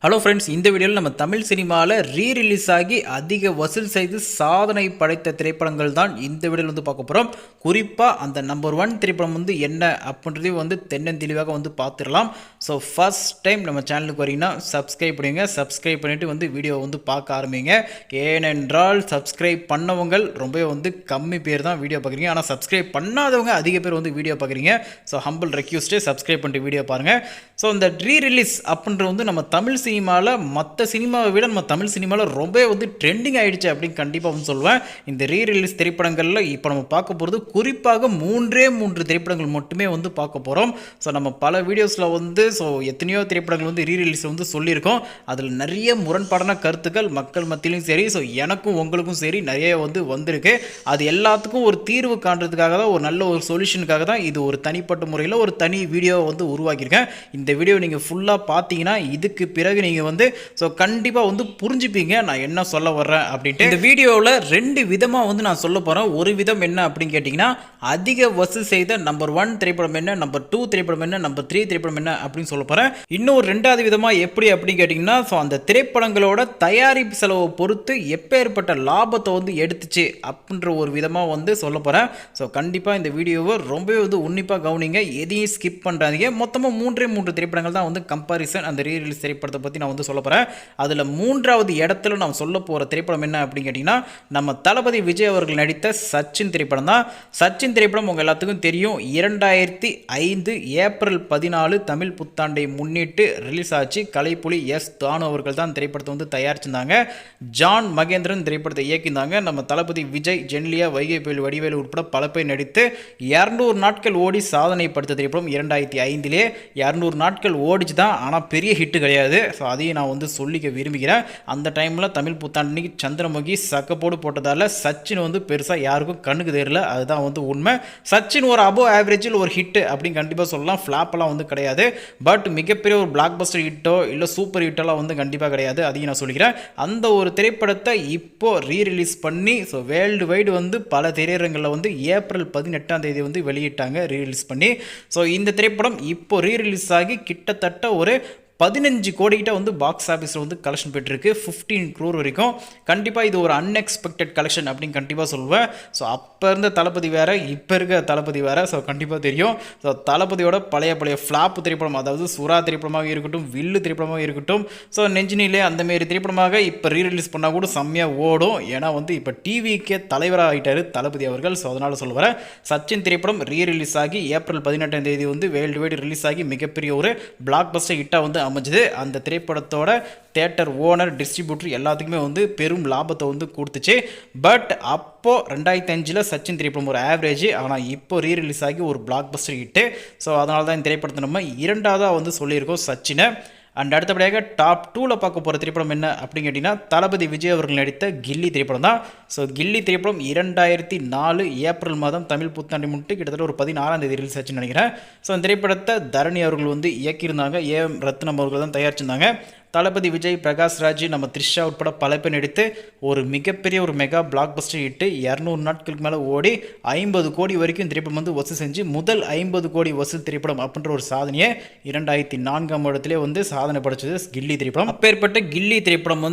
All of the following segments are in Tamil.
ஹலோ ஃப்ரெண்ட்ஸ், இந்த வீடியோவில் நம்ம தமிழ் சினிமாவில் ரீரிலீஸ் ஆகி அதிக வசூல் செய்து சாதனை படைத்த திரைப்படங்கள் தான் இந்த வீடியோவில் பார்க்க போகிறோம். குறிப்பாக அந்த நம்பர் 1 திரைப்படம் என்ன அப்படின்றதையும் தென்னந்தெளிவாக பார்த்துடலாம். ஸோ ஃபர்ஸ்ட் டைம் நம்ம சேனலுக்கு வரீங்கன்னா சப்ஸ்கிரைப் பண்ணுங்க. சப்ஸ்கிரைப் பண்ணிவிட்டு வீடியோவை பார்க்க ஆரம்பிங்க. ஏனென்றால் சப்ஸ்கிரைப் பண்ணவங்க ரொம்ப கம்மி பேர் தான் வீடியோ பார்க்குறீங்க. ஆனால் சப்ஸ்கிரைப் பண்ணாதவங்க அதிக பேர் வீடியோ பார்க்குறீங்க. ஸோ ஹம்பிள் ரெக்யூஸ்ட்டு சப்ஸ்கிரைப் பண்ணிட்டு வீடியோ பாருங்கள். ஸோ இந்த ரீரிலீஸ் அப்படின்றது நம்ம தமிழ் சினிமாவில் மற்ற சினிமாவை விட நம்ம தமிழ் சினிமாவில் ரொம்ப ட்ரெண்டிங் ஆகிடுச்சு அப்படின்னு கண்டிப்பாக சொல்லுவேன். இந்த ரீரிலீஸ் திரைப்படங்களில் இப்போ நம்ம பார்க்க போகிறது குறிப்பாக 3 திரைப்படங்கள் மட்டுமே பார்க்க போகிறோம். ஸோ நம்ம பல வீடியோஸில் எத்தனையோ திரைப்படங்கள் ரீரிலீஸ் சொல்லியிருக்கோம். அதில் நிறைய முரண்பாடான கருத்துக்கள் மக்கள் மத்தியிலும் சரி, ஸோ எனக்கும் உங்களுக்கும் சரி நிறைய வந்திருக்கு. அது எல்லாத்துக்கும் ஒரு தீர்வு காண்றதுக்காக தான், ஒரு நல்ல ஒரு சொல்யூஷனுக்காக தான் இது ஒரு தனிப்பட்ட முறையில் ஒரு தனி வீடியோ உருவாக்கியிருக்கேன். இந்த வீடியோ நீங்கள் ஃபுல்லாக பார்த்தீங்கன்னா இதுக்கு பிறகு நீங்கள் கண்டிப்பாக புரிஞ்சுப்பீங்க நான் என்ன சொல்ல வர்றேன் அப்படின்ட்டு. இந்த வீடியோவில் 2 விதமாக நான் சொல்ல போகிறேன். ஒரு விதம் என்ன அப்படின்னு கேட்டிங்கன்னா, அதிக வசூல் செய்த நம்பர் 1 திரைப்படம் என்ன, நம்பர் 2 திரைப்படம் என்ன, நம்பர் 3 திரைப்படம் என்ன அப்படின்னு சொல்ல போகிறேன். இன்னும் 2வது விதமாக எப்படி அப்படின்னு கேட்டிங்கன்னா, அந்த திரைப்படங்களோட தயாரிப்பு செலவை பொறுத்து எப்பேற்பட்ட லாபத்தை எடுத்துச்சு அப்படின்ற ஒரு விதமாக சொல்ல போகிறேன். ஸோ கண்டிப்பாக இந்த வீடியோவை ரொம்பவே உன்னிப்பாக கவனிங்க, எதையும் ஸ்கிப் பண்ணுறாதீங்க. மொத்தமாக 3 திரைப்படங்கள் தான் கம்பாரிசன் அந்த ரீரிலீஸ் திரைப்படத்தை பற்றி நான் சொல்ல போகிறேன். அதில் 3வது இடத்துல நான் சொல்ல போகிற திரைப்படம் என்ன அப்படின்னு கேட்டிங்கன்னா, நம்ம தளபதி விஜய் அவர்கள் நடித்த சச்சின் திரைப்படம் தான். சச்சின் திரைப்படம் உங்கள் எல்லாத்துக்கும் தெரியும். 2005 ஏப்ரல் 14 தமிழ் புத்தாண்டை முன்னிட்டு ரிலீஸ் ஆச்சு. கலைப்புலி எஸ் தானு அவர்கள் தான் திரைப்படத்தை தயாரிச்சிருந்தாங்க. ஜான் மகேந்திரன் திரைப்படத்தை இயக்கியிருந்தாங்க. நம்ம தளபதி விஜய், ஜென்லியா, வைகை புயல், வடிவேலு உட்பட பல பேர் நடித்து 200 நாட்கள் ஓடி சாதனை படுத்த திரைப்படம். 2005 200 நாட்கள் ஓடிச்சு தான், ஆனால் பெரிய ஹிட்டு கிடையாது. ஸோ அதையும் நான் சொல்லிக்க விரும்புகிறேன். அந்த டைமில் தமிழ் புத்தாண்டு சந்திரமுகி சக்கப்போடு போட்டதால் சச்சின் பெருசாக யாருக்கும் கண்ணுக்கு தெரியல. அதுதான் உண்மை. சச்சின் ஒரு அபோவ் ஆவரேஜில் ஒரு ஹிட்டு அப்படின்னு கண்டிப்பாக சொல்லலாம். ஃப்ளாப்பெல்லாம் கிடையாது. பட் மிகப்பெரிய ஒரு பிளாக் பஸ்டர் ஹிட்டோ இல்லை சூப்பர் ஹிட்டெல்லாம் கண்டிப்பாக கிடையாது. அதையும் நான் சொல்லிக்கிறேன். அந்த ஒரு திரைப்படத்தை இப்போ ரீரிலீஸ் பண்ணி ஸோ வேர்ல்டு வைடு பல திரையரங்களில் ஏப்ரல் 18 வெளியிட்டாங்க ரீரிலீஸ் பண்ணி. ஸோ இந்த திரைப்படம் இப்போ ரீரிலீஸ் ஆகி கிட்டத்தட்ட ஒரு 15 கோடி கிட்ட பாக்ஸ் ஆஃபீஸில் கலெக்ஷன் பெற்றிருக்கு. 15 crore வரைக்கும். கண்டிப்பாக இது ஒரு அன்எக்ஸ்பெக்டட் கலெக்ஷன் அப்படின்னு கண்டிப்பாக சொல்லுவேன். ஸோ அப்போ இருந்த தளபதி வேறு, இப்போ இருக்க தளபதி வேறு. ஸோ கண்டிப்பாக தெரியும். ஸோ தளபதியோட பழைய ஃப்ளாப் திரைப்படம், அதாவது சுறா திரைப்படமாக இருக்கட்டும், வில்லு திரைப்படமாக இருக்கட்டும், ஸோ நெஞ்சினிலே அந்தமாரி திரைப்படமாக இப்போ ரீரிலீஸ் பண்ணால் கூட செம்மையாக ஓடும். ஏன்னா இப்போ டிவிக்கே தலைவராக ஆகிட்டார் தளபதி அவர்கள். ஸோ அதனால் சொல்ல வரேன். சச்சின் திரைப்படம் ரீரிலீஸ் ஆகி ஏப்ரல் 18 வேர்ல்டு வைடு ரிலீஸ் ஆகி மிகப்பெரிய ஒரு பிளாக் பஸ்டர் ஹிட்டாக அமைஞ்சது. அந்த திரைப்படத்தோட தியேட்டர் ஓனர், டிஸ்ட்ரிபியூட்டர் எல்லாத்துக்குமே பெரும் லாபத்தை கொடுத்துச்சு. பட் அப்போ 2005 சச்சின் திரைப்படம் ஒரு ஆவரேஜ், ஆனால் இப்போ ரீரிலீஸ் ஆகி ஒரு பிளாக் பஸ்டர் ஹிட்டு. ஸோ அதனால தான் இந்த திரைப்படத்தை நம்ம 2வதாக சொல்லியிருக்கோம் சச்சினை. அண்ட் அடுத்தபடியாக டாப் 2ல் பார்க்க போகிற திரைப்படம் என்ன அப்படின்னு கேட்டிங்கன்னா, தளபதி விஜய் அவர்கள் நடித்த கில்லி திரைப்படம் தான். ஸோ கில்லி திரைப்படம் 2004 ஏப்ரல் மாதம் தமிழ் புத்தாண்டு முன்னிட்டு கிட்டத்தட்ட ஒரு 16ஆம் தேதி ரிலீஸ் ஆச்சுன்னு நினைக்கிறேன். ஸோ அந்த திரைப்படத்தை தரணி அவர்கள் இயக்கியிருந்தாங்க. ஏஎம் ரத்னம் அவர்கள் தான் தயாரிச்சிருந்தாங்க. தளபதி விஜய், பிரகாஷ் ராஜ், நம்ம த்ரிஷா உட்பட பல பேர் நடித்து ஒரு மிகப்பெரிய ஒரு மெகா பிளாக் பஸ்டர் ஹிட்டு. 200 நாட்களுக்கு மேலே ஓடி 50 கோடி வரைக்கும் திரைப்படம் வசூல் செஞ்சு முதல் 50 கோடி வசூல் திரைப்படம் அப்படின்ற ஒரு சாதனையை 2004ஆம் இடத்திலே சாதனை படைச்சது கில்லி திரைப்படம். அப்பேற்பட்ட கில்லி திரைப்படம்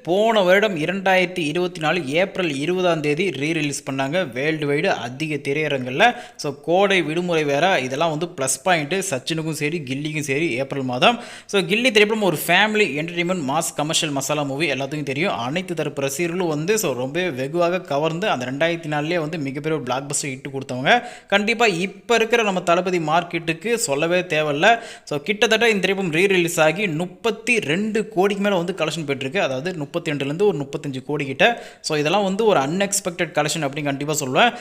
போன வருடம் 2024 ஏப்ரல் 20ஆம் தேதி ரீரிலீஸ் பண்ணாங்க வேர்ல்டு வைடு அதிக திரையரங்கில். ஸோ கோடை விடுமுறை வேற, இதெல்லாம் ப்ளஸ் பாயிண்ட்டு சச்சினுக்கும் சரி கில்லிக்கும் சரி ஏப்ரல் மாதம். ஸோ கில்லி திரைப்படம் ஒரு family entertainment mass commercial masala movie. எல்லாத்துக்கும் தெரியும். அனைத்து தரப்பு ரசிகர்களும் ஸோ ரொம்ப வெகுவாக கவர்ந்து அந்த 2004 மிகப்பெரிய ஒரு பிளாக் பஸ்டர் ஹிட் கொடுத்தவங்க. கண்டிப்பாக இப்போ இருக்கிற நம்ம தளபதி மார்க்கெட்டுக்கு சொல்லவே தேவையில்லை. ஸோ கிட்டத்தட்ட இந்த திரைப்படம் ரீரிலீஸ் ஆகி 32 கோடிக்கு மேலே கலெக்ஷன் பெற்றிருக்கு. அதாவது 32லேருந்து ஒரு 35 கோடி கிட்ட. ஸோ இதெல்லாம் ஒரு அன்எக்ஸ்பெக்டட் கலெக்ஷன் அப்படின்னு கண்டிப்பாக சொல்லுவேன்.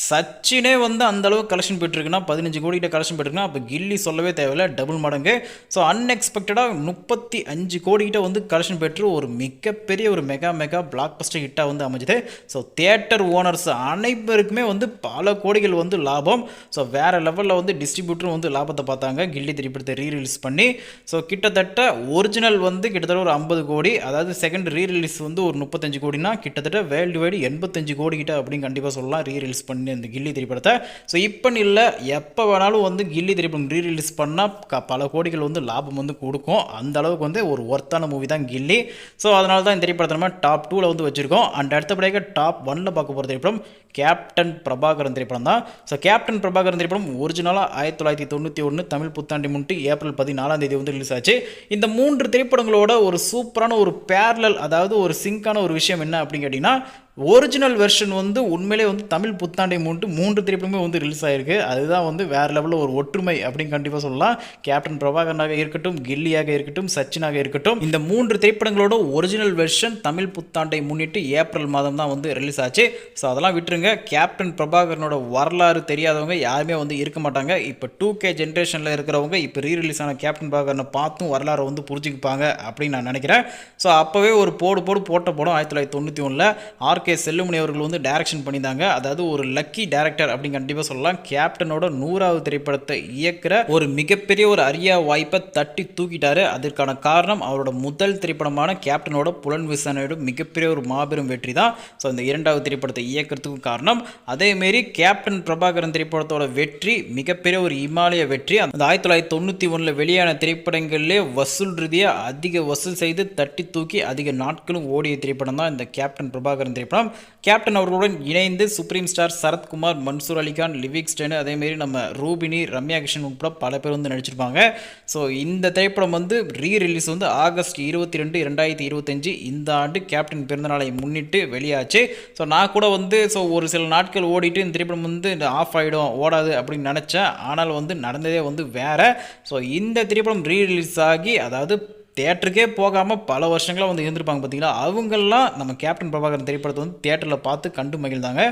சச்சினே அந்தளவுக்கு கலெக்ஷன் பெற்றிருக்குன்னா, 15 கோடி கிட்ட கலெக்ஷன் பெற்றிருக்குன்னா, அப்போ கில்லி சொல்லவே தேவையில்லை, டபுள் மடங்கு. ஸோ அன்எக்ஸ்பெக்டடாக 35 கோடி கிட்ட கலெக்ஷன் பெற்று ஒரு மிகப்பெரிய ஒரு மெகா பிளாக் பஸ்டர் ஹிட்டாக அமைஞ்சது. ஸோ தியேட்டர் ஓனர்ஸ் அனைவருக்குமே பல கோடிகள் லாபம். ஸோ வேறு லெவலில் டிஸ்ட்ரிபியூட்டரும் லாபத்தை பார்த்தாங்க கில்லி திரைப்படத்தை ரீரிலீஸ் பண்ணி. ஸோ கிட்டத்தட்ட ஒரிஜினல் கிட்டத்தட்ட ஒரு 50 கோடி, அதாவது செகண்ட் ரீரிலீஸ் ஒரு 35 கோடினா கிட்டத்தட்ட வேர்ல்டு வைடு 85 கோடி கிட்ட அப்படின்னு கண்டிப்பாக சொல்லலாம் ரீரிலீஸ் பண்ணி அந்த கில்லி திரைப்படத்தை. ஸோ இப்போ இல்லை, எப்போ வேணாலும் கில்லி திரைப்படம் ரீரிலீஸ் பண்ணால் பல கோடிகள் லாபம் கொடுக்கும். அந்த அளவுக்கு ஒரு ஒர்த்தான மூவி தான் கில்லி. ஸோ அதனால தான் இந்த திரைப்படத்தை நம்ம டாப் 2ல வந்து வச்சிருக்கோம். அண்ட் அடுத்தபடியாக டாப் 1ல பார்க்க போகிற திரைப்படம் கேப்டன் பிரபாகரன் திரைப்படம் தான். ஸோ கேப்டன் பிரபாகரன் திரைப்படம் ஒரிஜினலாக 1991 தமிழ் புத்தாண்டை முன்னிட்டு ஏப்ரல் 14ஆம் தேதி வந்து ரிலீஸ் ஆச்சு. இந்த 3 திரைப்படங்களோட ஒரு சூப்பரான ஒரு பேரலல், அதாவது ஒரு சிங்கான ஒரு விஷயம் என்ன அப்படின்னு கேட்டிங்கன்னா, ஒரிஜினல் வெர்ஷன் வந்து உண்மையிலே வந்து தமிழ் புத்தாண்டை முன்னிட்டு 3 திரைப்படமே வந்து ரிலீஸ் ஆகிருக்கு. அதுதான் வந்து வேறு லெவலில் ஒரு ஒற்றுமை அப்படின்னு கண்டிப்பாக சொல்லலாம். கேப்டன் பிரபாகரனாக இருக்கட்டும், கில்லியாக இருக்கட்டும், சச்சினாக இருக்கட்டும், இந்த 3 திரைப்படங்களோட ஒரிஜினல் வெர்ஷன் தமிழ் புத்தாண்டை முன்னிட்டு ஏப்ரல் மாதம் தான் வந்து ரிலீஸ் ஆச்சு. ஸோ அதெல்லாம் விட்டுருங்க. கேப்டன் பிரபாகரனோட வரலாறு தெரியாதவங்க யாருமே வந்து இருக்க மாட்டாங்க. இப்போ 2K ஜென்ரேஷனில் இருக்கிறவங்க இப்போ ரீரிலீஸ் ஆன கேப்டன் பிரபாகரனை பார்த்தும் வரலாறை வந்து புரிஞ்சுக்குப்பாங்க அப்படின்னு நான் நினைக்கிறேன். ஸோ அப்போவே ஒரு போட்ட படம் 1991 RK செல்லுமணி அவர்கள் வந்து டைரக்ஷன் பண்ணியிருந்தாங்க. அதாவது ஒரு லக்கி டைரக்டர் அப்படின்னு கண்டிப்பாக சொல்லலாம். கேப்டனோட 100வது திரைப்படத்தை இயக்குற ஒரு மிகப்பெரிய ஒரு அரிய வாய்ப்பை தட்டி தூக்கிட்டாரு. அதற்கான காரணம் அவரோட முதல் திரைப்படமான கேப்டனோட புலன் விசாரணையோட மிகப்பெரிய ஒரு மாபெரும் வெற்றி தான். ஸோ இந்த 2வது திரைப்படத்தை இயக்கிறதுக்கும் காரணம். அதேமாரி கேப்டன் பிரபாகரன் திரைப்படத்தோட வெற்றி மிகப்பெரிய ஒரு இமாலய வெற்றி. அந்த 1991 வெளியான திரைப்படங்களிலே வசூல் ரீதியாக அதிக வசூல் செய்து தட்டி தூக்கி அதிக நாட்களும் ஓடிய திரைப்படம் தான் இந்த கேப்டன் பிரபாகரன் திரைப்படம். கேப்டன் அவர்களுடன் இணைந்து சுப்ரீம் ஸ்டார் சரத்குமார், மன்சூர் அலிகான், லிவிக்ஸ்டன், அதேமாரி நம்ம ரூபினி, ரம்யா கிருஷ்ணன் உட்பட பல பேர் வந்து நடிச்சிருப்பாங்க. ஸோ இந்த திரைப்படம் வந்து ரிலீஸ் வந்து ஆகஸ்ட் 22, 2025 இந்த ஆண்டு கேப்டன் பிறந்தநாளை முன்னிட்டு வெளியாச்சு. ஸோ நான் கூட வந்து ஒரு சில நாட்கள் ஓடிட்டு இந்த திரைப்படம் வந்து ஆஃப் ஆகிடும், ஓடாது அப்படின்னு நினச்சேன். ஆனால் வந்து நடந்ததே வந்து வேற. ஸோ இந்த திரைப்படம் ரீரிலீஸ் ஆகி, அதாவது தியேட்டருக்கே போகாமல் பல வருஷங்களாக வந்து இருந்திருப்பாங்க பார்த்தீங்களா, அவங்கெல்லாம் நம்ம கேப்டன் பிரபாகரன் திரைப்படத்தை வந்து தியேட்டரில் பார்த்து கண்டு மகிழ்ந்தாங்க.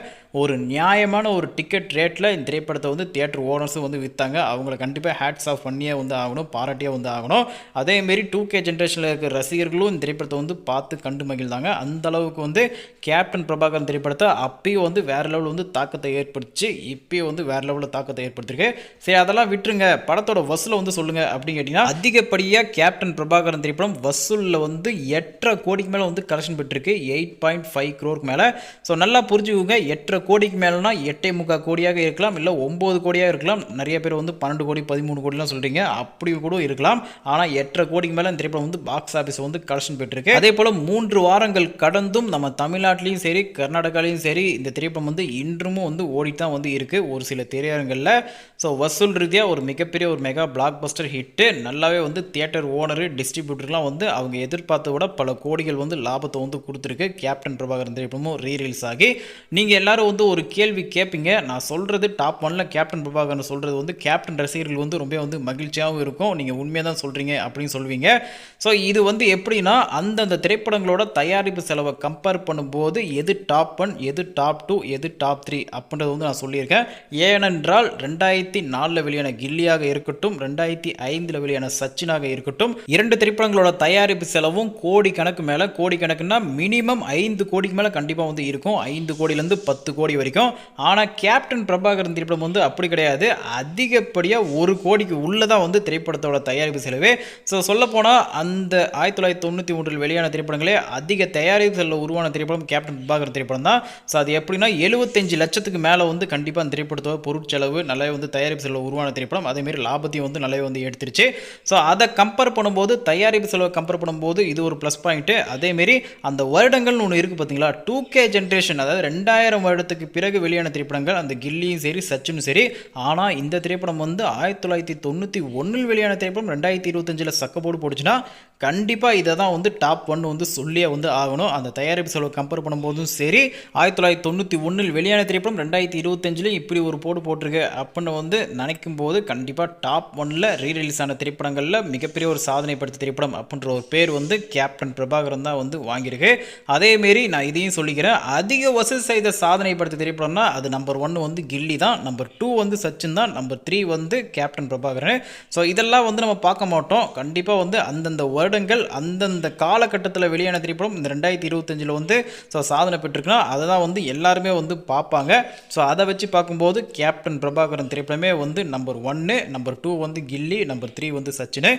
ஒரு நியாயமான ஒரு டிக்கெட் ரேட்டில் இந்த திரைப்படத்தை வந்து தியேட்டர் ஓனர்ஸும் வந்து விற்றாங்க. அவங்கள கண்டிப்பாக ஹேட்ஸ் ஆஃப் பண்ணியே வந்து ஆகணும், பாராட்டியே வந்து ஆகணும். அதேமாரி 2K ஜென்ரேஷனில் இருக்கிற ரசிகர்களும் இந்த திரைப்படத்தை வந்து பார்த்து கண்டு மகிழ்ந்தாங்க. அந்த அளவுக்கு வந்து கேப்டன் பிரபாகரன் திரைப்படத்தை அப்பயும் வந்து வேறு லெவலில் வந்து தாக்கத்தை ஏற்படுத்தி, இப்பயும் வந்து வேறு லெவலில் தாக்கத்தை ஏற்படுத்திருக்கு. சரி, அதெல்லாம் விட்டுருங்க, படத்தோட வசூலை வந்து சொல்லுங்கள் அப்படின்னு கேட்டிங்கன்னா, அதிகப்படியாக கேப்டன் பிரபாகரன் திரைப்படம் வசூலில் வந்து 8.5 கோடிக்கு மேலே வந்து கலெக்ஷன் பெற்றிருக்கு. 8.5 crore மேலே. ஸோ நல்லா புரிஞ்சுக்கோங்க, 8.5 கோடிக்கு மேலேனா 8.25 கோடியாக இருக்கலாம், இல்லை 9 கோடியாக இருக்கலாம். நிறைய பேர் வந்து 12 கோடி 13 கோடிலாம் சொல்கிறீங்க, அப்படி கூட இருக்கலாம். ஆனால் 8.5 கோடிக்கு மேலே இந்த திரைப்படம் வந்து பாக்ஸ் ஆஃபீஸ் வந்து கலெக்ஷன் பெற்றிருக்கு. அதே போல் 3 வாரங்கள் கடந்தும் நம்ம தமிழ்நாட்டிலையும் சரி கர்நாடகாலையும் சரி இந்த திரைப்படம் வந்து இன்றும் வந்து ஓடிட்டு தான் வந்து இருக்குது ஒரு சில திரையரங்களில். ஸோ வசூல் ரீதியாக ஒரு மிகப்பெரிய ஒரு மெகா பிளாக் பஸ்டர் ஹிட்டு. நல்லாவே வந்து தியேட்டர் ஓனரு, டிஸ்ட்ரிபியூட்டர்லாம் வந்து அவங்க எதிர்பார்த்த விட பல கோடிகள் வந்து லாபத்தை வந்து கொடுத்துருக்கு கேப்டன் பிரபாகரன் திரைப்படமும் ரீரிலீஸ் ஆகி. நீங்கள் எல்லாரும் வந்து ஒரு கேள்வி கேட்பீங்க, நான் சொல்கிறது டாப் 1ல கேப்டன் பிரபாகரன் சொல்கிறது வந்து கேப்டன் ரசிகர்கள் வந்து ரொம்ப வந்து மகிழ்ச்சியாகவும் இருக்கும், நீங்கள் உண்மையாக தான் சொல்கிறீங்க அப்படின்னு சொல்லுவீங்க. ஸோ இது வந்து எப்படின்னா, அந்தந்த திரைப்படங்களோட தயாரிப்பு செலவை கம்பேர் பண்ணும்போது எது டாப் 1, எது டாப் 2, எது டாப் 3 அப்படின்றது வந்து நான் சொல்லியிருக்கேன். ஏனென்றால் 2004 வெளியான கில்லியாக இருக்கட்டும், 2005 வெளியான சச்சினாக இருக்கட்டும், 2 திரைப்படங்களோட தயாரிப்பு செலவும் கோடி கணக்கு மேலே, கோடி கணக்குன்னா மினிமம் 5 கோடிக்கு மேலே கண்டிப்பாக வந்து இருக்கும். 5 கோடியிலேருந்து 10 கோடி வரைக்கும். ஆனால் கேப்டன் பிரபாகரன் திரைப்படம் வந்து அப்படி கிடையாது. அதிகப்படியாக 1 கோடிக்கு உள்ளே தான் வந்து திரைப்படத்தோட தயாரிப்பு செலவே. ஸோ சொல்லப்போனால் அந்த 1993 வெளியான திரைப்படங்களே அதிக தயாரிப்பு செலவு உருவான திரைப்படம் கேப்டன் பிரபாகரன் திரைப்படம் தான். ஸோ அது எப்படின்னா 75 லட்சத்துக்கு மேலே வந்து கண்டிப்பாக அந்த திரைப்படத்தோட பொருட்செலவு நல்லாவே வந்து தயாரிப்பு செலவு உருவான திரைப்படம். அதேமாரி லாபத்தையும் வந்து நல்லாவே வந்து எடுத்துருச்சு. ஸோ அதை கம்பேர் பண்ணும்போது, தயாரிப்பு செலவை கம்பேர் பண்ணும்போது இது ஒரு ப்ளஸ் பாயிண்ட்டு. அதேமாரி அந்த வருடங்கள்னு ஒன்று இருக்குது பார்த்தீங்களா, 2K ஜென்ரேஷன், அதாவது 2000 வருடத்துக்கு பிறகு வெளியான திரைப்படங்கள், அந்த கில்லியும் சரி சச்சினும் சரி. ஆனால் இந்த திரைப்படம் வந்து 1991 வெளியான திரைப்படம் 2025 சக்கப்போடு போடுச்சுன்னா கண்டிப்பாக இதை தான் வந்து டாப் 1 வந்து சொல்லியே வந்து ஆகணும். அந்த தயாரிப்பு செலவு கம்பேர் பண்ணும்போதும் சரி, 1991 வெளியான திரைப்படம் 2025 இப்படி ஒரு போட்டிருக்கு அப்படின்னு வந்து நினைக்கும் போது கண்டிப்பாக டாப் 1ல ரீரிலீஸ் ஆன திரைப்படங்களில் மிகப்பெரிய ஒரு சாதனை படுத்த திரைப்படம் அப்படின்ற ஒரு பேர் வந்து கேப்டன் பிரபாகரன் தான் வந்து வாங்கியிருக்கு. அதேமாரி நான் இதையும் சொல்லிக்கிறேன், அதிக வசூல் செய்த சாதனை படுத்த திரைப்படம்னா அது நம்பர் 1 வந்து கில்லி தான், நம்பர் 2 வந்து சச்சின் தான், நம்பர் 3 வந்து கேப்டன் பிரபாகரன். ஸோ இதெல்லாம் வந்து நம்ம பார்க்க மாட்டோம். கண்டிப்பாக வந்து அந்தந்த வருடங்கள் அந்தந்த காலகட்டத்தில் வெளியான திரைப்படம் இந்த 2025 வந்து சாதனை பெற்றிருக்குன்னா அதை தான் வந்து எல்லாருமே வந்து பார்ப்பாங்க. ஸோ அதை வச்சு பார்க்கும்போது கேப்டன் பிரபாகரன் திரைப்படமே வந்து நம்பர் 1, நம்பர் 2 வந்து கில்லி, நம்பர் 3 வந்து சச்சின்.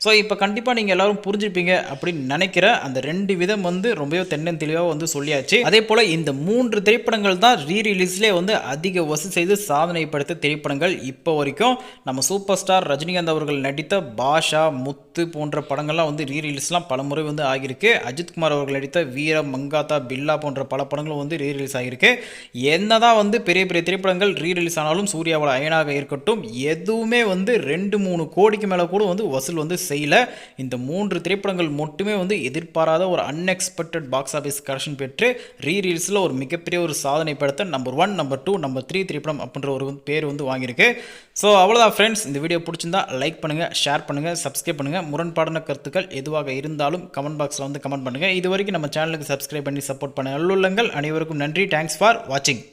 ஸோ இப்போ கண்டிப்பாக நீங்கள் எல்லாரும் புரிஞ்சுப்பீங்க அப்படின்னு நினைக்கிற அந்த 2 விதம் வந்து ரொம்பவே தென்னந்தெளிவாக வந்து சொல்லியாச்சு. அதே போல் இந்த 3 திரைப்படங்கள் தான் ரீரிலீஸ்லேயே வந்து அதிக வசூல் செய்து சாதனை படைத்த திரைப்படங்கள் இப்போ வரைக்கும். நம்ம சூப்பர் ஸ்டார் ரஜினிகாந்த் அவர்கள் நடித்த பாஷா, முத்து போன்ற படங்கள்லாம் வந்து ரீரிலீஸ்லாம் பல முறை வந்து ஆகியிருக்கு. அஜித்குமார் அவர்கள் நடித்த வீரம், மங்காத்தா, பில்லா போன்ற பல படங்களும் வந்து ரீரிலீஸ் ஆகியிருக்கு. என்னதான் வந்து பெரிய பெரிய திரைப்படங்கள் ரீரிலீஸ் ஆனாலும் சூர்யாவோட அயனாக இருக்கட்டும் எதுவுமே வந்து 2-3 கோடிக்கு மேலே கூட வந்து வசூல் வந்து செய்யல. இந்த 3 திரைப்படங்கள் மட்டுமே வந்து எதிர்பாராத ஒரு அன்எக்ஸ்பெக்டட் பாக்ஸ் ஆஃபீஸ் கலெக்ஷன் பெற்று ரீரிலீஸில் ஒரு மிகப்பெரிய ஒரு சாதனை படுத்த நம்பர் 1, நம்பர் 2, நம்பர் 3 திரைப்படம் அப்படின்ற ஒரு பேர் வந்து வாங்கியிருக்கு. ஸோ அவ்வளோதான் ஃப்ரெண்ட்ஸ், இந்த வீடியோ பிடிச்சிருந்தா லைக் பண்ணுங்கள், ஷேர் பண்ணுங்கள், சப்ஸ்கிரைப் பண்ணுங்கள். முரண்பாடான கருத்துக்கள் எதுவாக இருந்தாலும் கமெண்ட் பாக்ஸில் வந்து கமெண்ட் பண்ணுங்கள். இது வரைக்கும் நம்ம சேனலுக்கு சப்ஸ்கிரைப் பண்ணி சப்போர்ட் பண்ண நல்லுள்ளங்கள் அனைவருக்கும் நன்றி. தேங்க்ஸ் ஃபார் வாட்சிங்.